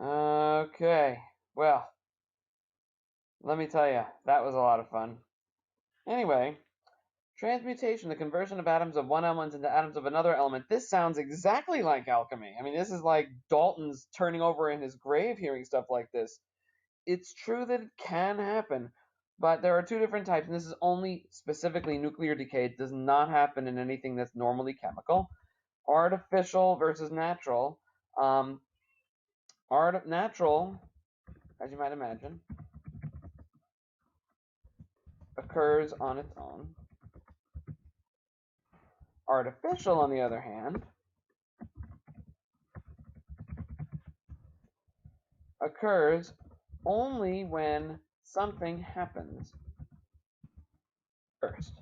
Okay, well, let me tell you, that was a lot of fun. Anyway, transmutation, the conversion of atoms of one element into atoms of another element. This sounds exactly like alchemy. I mean, this is like Dalton's turning over in his grave hearing stuff like this. It's true that it can happen, but there are two different types, and this is only specifically nuclear decay. It does not happen in anything that's normally chemical. Artificial versus natural. Natural, as you might imagine, occurs on its own. Artificial, on the other hand, occurs only when something happens first.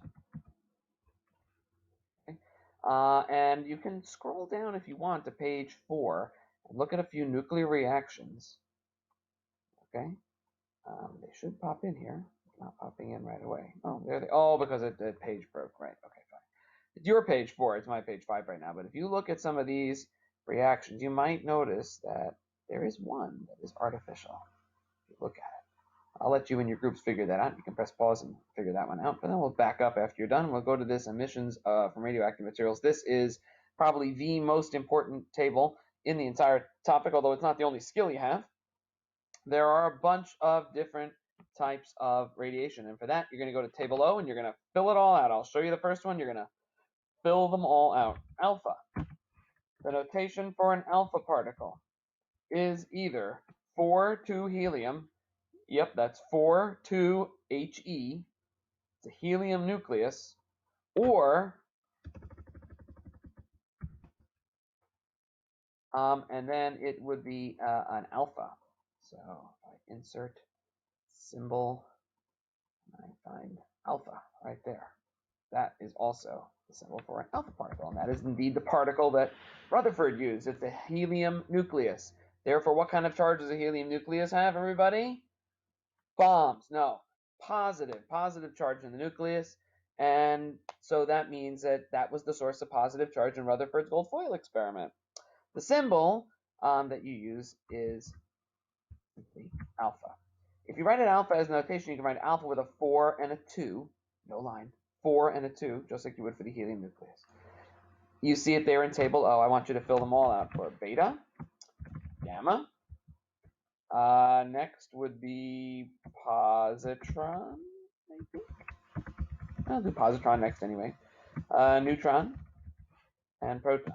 Okay? And you can scroll down if you want to page 4 and look at a few nuclear reactions. Okay, they should pop in here. It's not popping in right away. Oh, there they. Oh, because the page broke. Right. Okay, fine. It's your page 4. It's my page 5 right now. But if you look at some of these reactions, you might notice that there is one that is artificial. If you look at it. I'll let you and your groups figure that out. You can press pause and figure that one out. But then we'll back up after you're done. We'll go to this emissions from radioactive materials. This is probably the most important table in the entire topic, although it's not the only skill you have. There are a bunch of different types of radiation. And for that, you're going to go to table O and you're going to fill it all out. I'll show you the first one. You're going to fill them all out. Alpha. The notation for an alpha particle is either 4,2 helium. Yep, that's 4,2 He. It's a helium nucleus. Or, and then it would be an alpha. So if I insert symbol, I find alpha right there. That is also the symbol for an alpha particle, and that is indeed the particle that Rutherford used. It's a helium nucleus. Therefore, what kind of charge does a helium nucleus have, everybody? Bombs. No. Positive charge in the nucleus. And so that means that that was the source of positive charge in Rutherford's gold foil experiment. The symbol that you use is simply alpha. If you write an alpha as notation, you can write alpha with a 4 and a 2, no line, 4 and a 2, just like you would for the helium nucleus. You see it there in table O. I want you to fill them all out for beta, gamma. Next would be positron, I think. I'll do positron next anyway. Neutron and proton.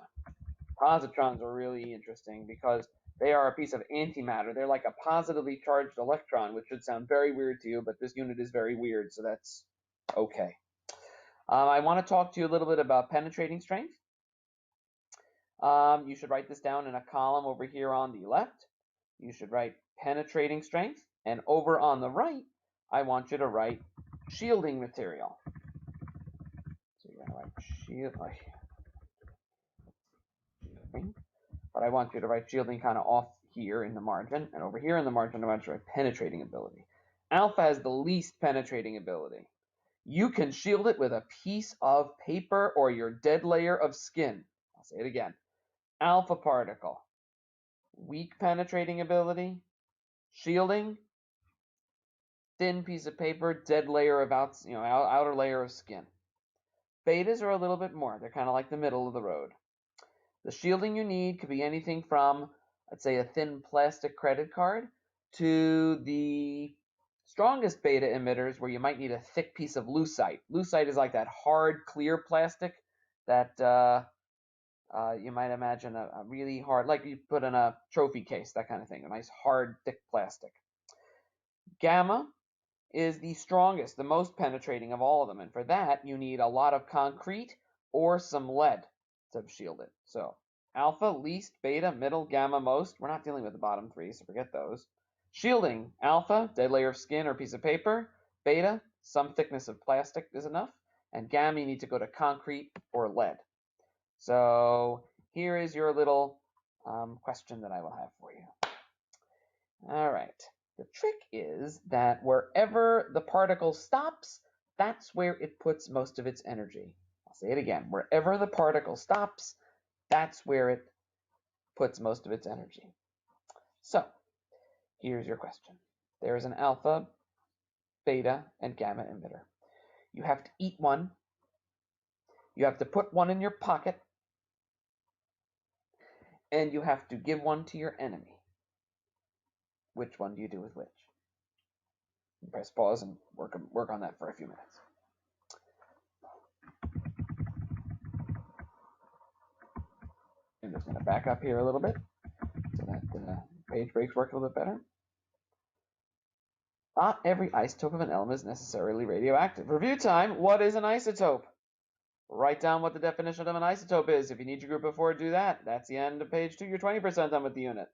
Positrons are really interesting because they are a piece of antimatter. They're like a positively charged electron, which should sound very weird to you, but this unit is very weird, so that's okay. I want to talk to you a little bit about penetrating strength. You should write this down in a column over here on the left. You should write penetrating strength, and over on the right, I want you to write shielding material. So you're going to write shielding, but I want you to write shielding kind of off here in the margin, and over here in the margin, I want you to write penetrating ability. Alpha has the least penetrating ability. You can shield it with a piece of paper or your dead layer of skin. I'll say it again. Alpha particle, weak penetrating ability, shielding, thin piece of paper, dead layer of outer layer of skin. Betas are a little bit more. They're kind of like the middle of the road. The shielding you need could be anything from, let's say, a thin plastic credit card to the strongest beta emitters where you might need a thick piece of lucite. Lucite is like that hard, clear plastic that you might imagine a really hard, like you put in a trophy case, that kind of thing, a nice, hard, thick plastic. Gamma is the strongest, the most penetrating of all of them, and for that, you need a lot of concrete or some lead to shield it. So alpha, least, beta, middle, gamma, most. We're not dealing with the bottom three, so forget those. Shielding, alpha, dead layer of skin or piece of paper. Beta, some thickness of plastic is enough. And gamma, you need to go to concrete or lead. So here is your little question that I will have for you. All right. The trick is that wherever the particle stops, that's where it puts most of its energy. I'll say it again. Wherever the particle stops, that's where it puts most of its energy. So here's your question. There is an alpha, beta, and gamma emitter. You have to eat one. You have to put one in your pocket. And you have to give one to your enemy. Which one do you do with which? Press pause and work on that for a few minutes. I'm just going to back up here a little bit so that the page breaks work a little bit better. Not every isotope of an element is necessarily radioactive. Review time. What is an isotope? Write down what the definition of an isotope is. If you need your group of 4, do that. That's the end of page 2. You're 20% done with the unit.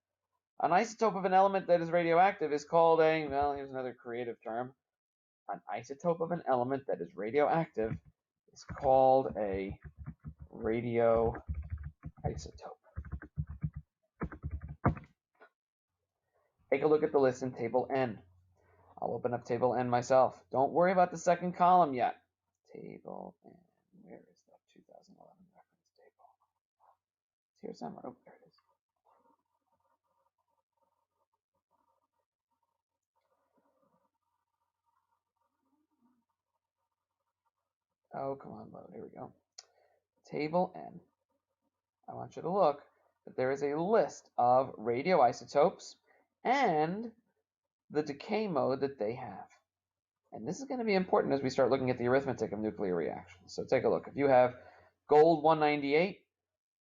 An isotope of an element that is radioactive is called a, well, here's another creative term. An isotope of an element that is radioactive is called a radioisotope. Take a look at the list in Table N. I'll open up Table N myself. Don't worry about the second column yet. Table N. Where is that 2011 reference table? It's here somewhere. Oh, there it is. Oh, come on, load. Here we go. Table N. I want you to look that there is a list of radioisotopes and the decay mode that they have. And this is going to be important as we start looking at the arithmetic of nuclear reactions. So take a look. If you have gold 198,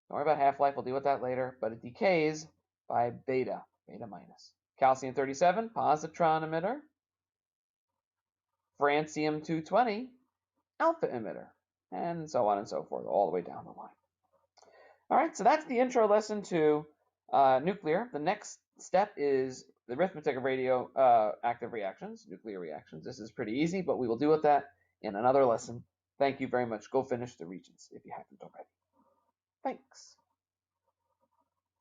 don't worry about half-life, we'll deal with that later, but it decays by beta minus. Calcium 37, positron emitter. Francium 220, alpha emitter, and so on and so forth, all the way down the line. All right, so that's the intro lesson to nuclear. The next step is the arithmetic of radioactive reactions, nuclear reactions. This is pretty easy, but we will deal with that in another lesson. Thank you very much. Go finish the Regents if you haven't already. Thanks.